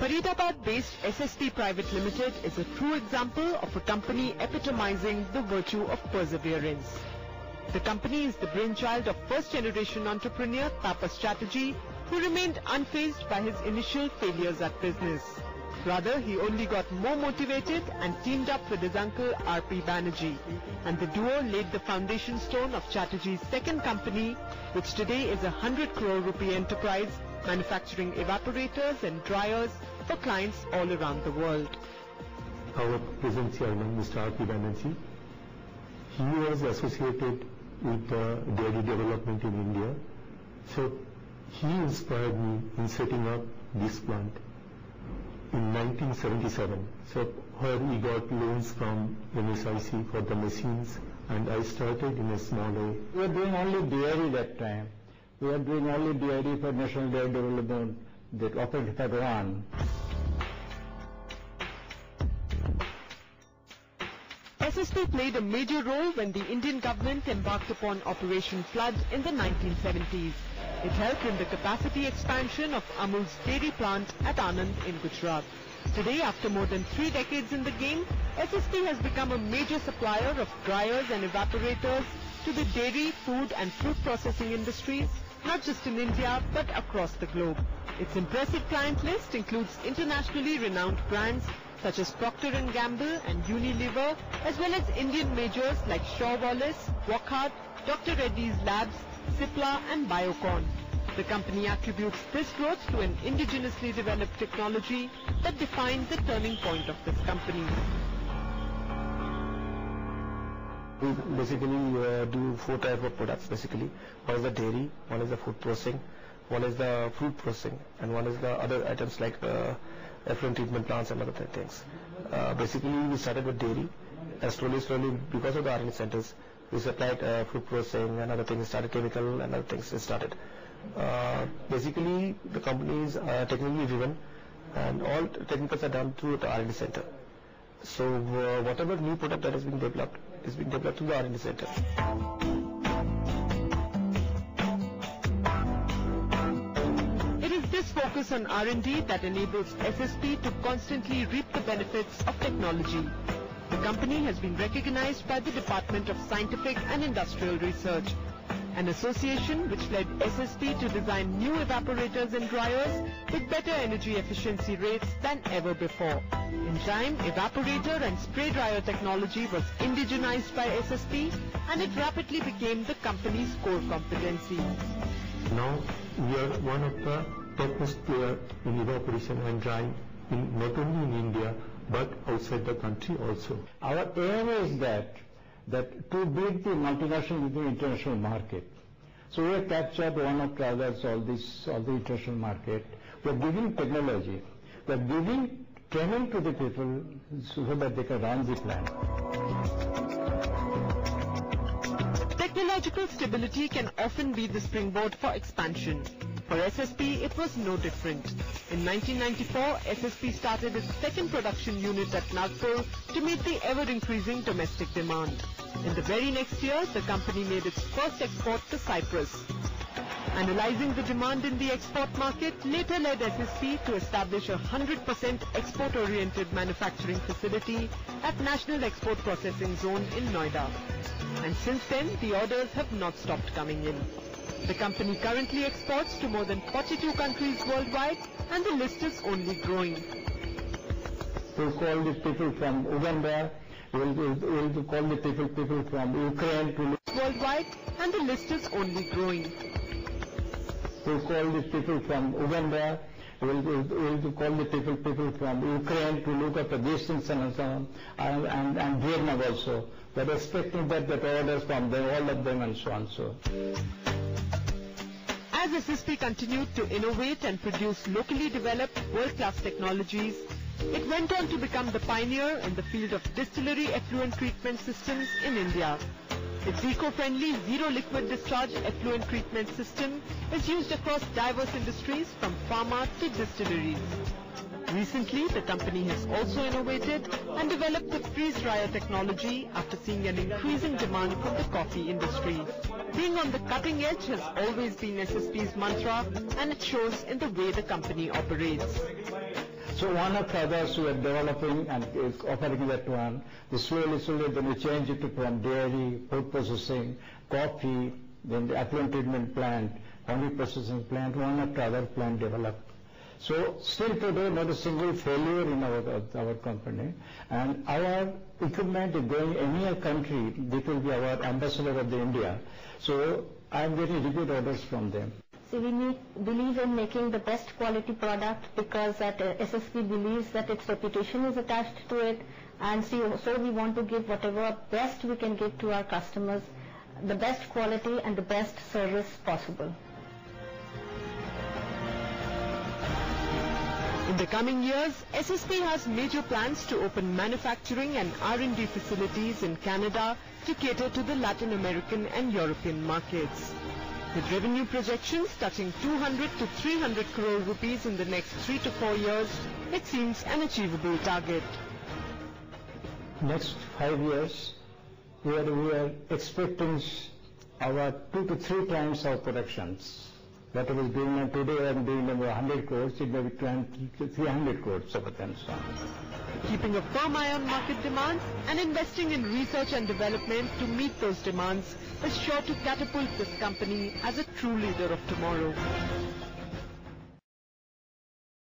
Faridabad-based SSP Private Limited is a true example of a company epitomizing the virtue of perseverance. The company is the brainchild of first-generation entrepreneur Tapas Chatterjee, who remained unfazed by his initial failures at business. Rather, he only got more motivated and teamed up with his uncle R.P. Banerjee, and the duo laid the foundation stone of Chatterjee's second company, which today is a 100 crore rupee enterprise manufacturing evaporators and dryers for clients all around the world. Our present chairman, Mr. R.P. Banerjee, he was associated with the dairy development in India, so he inspired me in setting up this plant in 1977. So where we got loans from MSIC for the machines, and I started in a small way. We were doing only dairy that time. We were doing only dairy for National Dairy Development, that operated at one. SSP played a major role when the Indian government embarked upon Operation Flood in the 1970s. It helped in the capacity expansion of Amul's dairy plant at Anand in Gujarat. Today, after more than 3 decades in the game, SSP has become a major supplier of dryers and evaporators to the dairy, food and fruit processing industries, not just in India but across the globe. Its impressive client list includes internationally renowned brands such as Procter & Gamble and Unilever, as well as Indian majors like Shaw Wallace, Wockhardt, Dr. Reddy's Labs, Cipla and Biocon. The company attributes this growth to an indigenously developed technology that defined the turning point of this company. We basically do 4 types of products basically. One is the dairy, one is the food processing, one is the fruit processing, and one is the other items like effluent treatment plants and other things. Basically we started with dairy, and slowly because of the R&D centers we supplied food processing and other things, started chemical and other things started. Basically the companies are technically driven and all technicals are done through the R&D center. So whatever new product that is being developed is being developed through the R&D center. It is this focus on R&D that enables SSP to constantly reap the benefits of technology. The company has been recognized by the Department of Scientific and Industrial Research, an association which led SSP to design new evaporators and dryers with better energy efficiency rates than ever before. In time, evaporator and spray dryer technology was indigenized by SSP, and it rapidly became the company's core competency. Now we are one of the topmost players in evaporation and drying, not only in India but outside the country also. Our aim is that to beat the multinational in the international market. So we have captured one after others all the international market. We are giving technology. We are giving training to the people so that they can run the plant. Technological stability can often be the springboard for expansion. For SSP, it was no different. In 1994, SSP started its second production unit at Nagpur to meet the ever-increasing domestic demand. In the very next year, the company made its first export to Cyprus. Analyzing the demand in the export market later led SSP to establish a 100% export-oriented manufacturing facility at National Export Processing Zone in Noida. And since then, the orders have not stopped coming in. The company currently exports to more than 42 countries worldwide, and the list is only growing. We'll call the people from Uganda, we'll call the people from Ukraine to worldwide, and the list is only growing. We'll call the people from Uganda, we'll call the people from Ukraine to look at these things and so on, and Vietnam also. We're expecting that orders from them, all of them and so on. So. As SSP continued to innovate and produce locally developed world-class technologies, it went on to become the pioneer in the field of distillery effluent treatment systems in India. Its eco-friendly zero liquid discharge effluent treatment system is used across diverse industries from pharma to distilleries. Recently, the company has also innovated and developed the freeze dryer technology after seeing an increasing demand from the coffee industry. Being on the cutting edge has always been SSP's mantra, and it shows in the way the company operates. So one after others we are developing and offering that one. Slowly then we change it from dairy, food processing, coffee, then the effluent treatment plant, honey processing plant, one after other plant developed. So still today not a single failure in our company, and our equipment is going any country, it will be our ambassador of the India. So I am getting repeat orders from them. So we believe in making the best quality product because at SSP believes that its reputation is attached to it, and so we want to give whatever best we can give to our customers, the best quality and the best service possible. In the coming years, SSP has major plans to open manufacturing and R&D facilities in Canada to cater to the Latin American and European markets. With revenue projections touching 200 to 300 crore rupees in the next 3 to 4 years, it seems an achievable target. Next 5 years, we are expecting our 2 to 3 times our productions. What I was doing today, I am doing about 100 crores, it may be 300 crores over time. Keeping a firm eye on market demands and investing in research and development to meet those demands is sure to catapult this company as a true leader of tomorrow.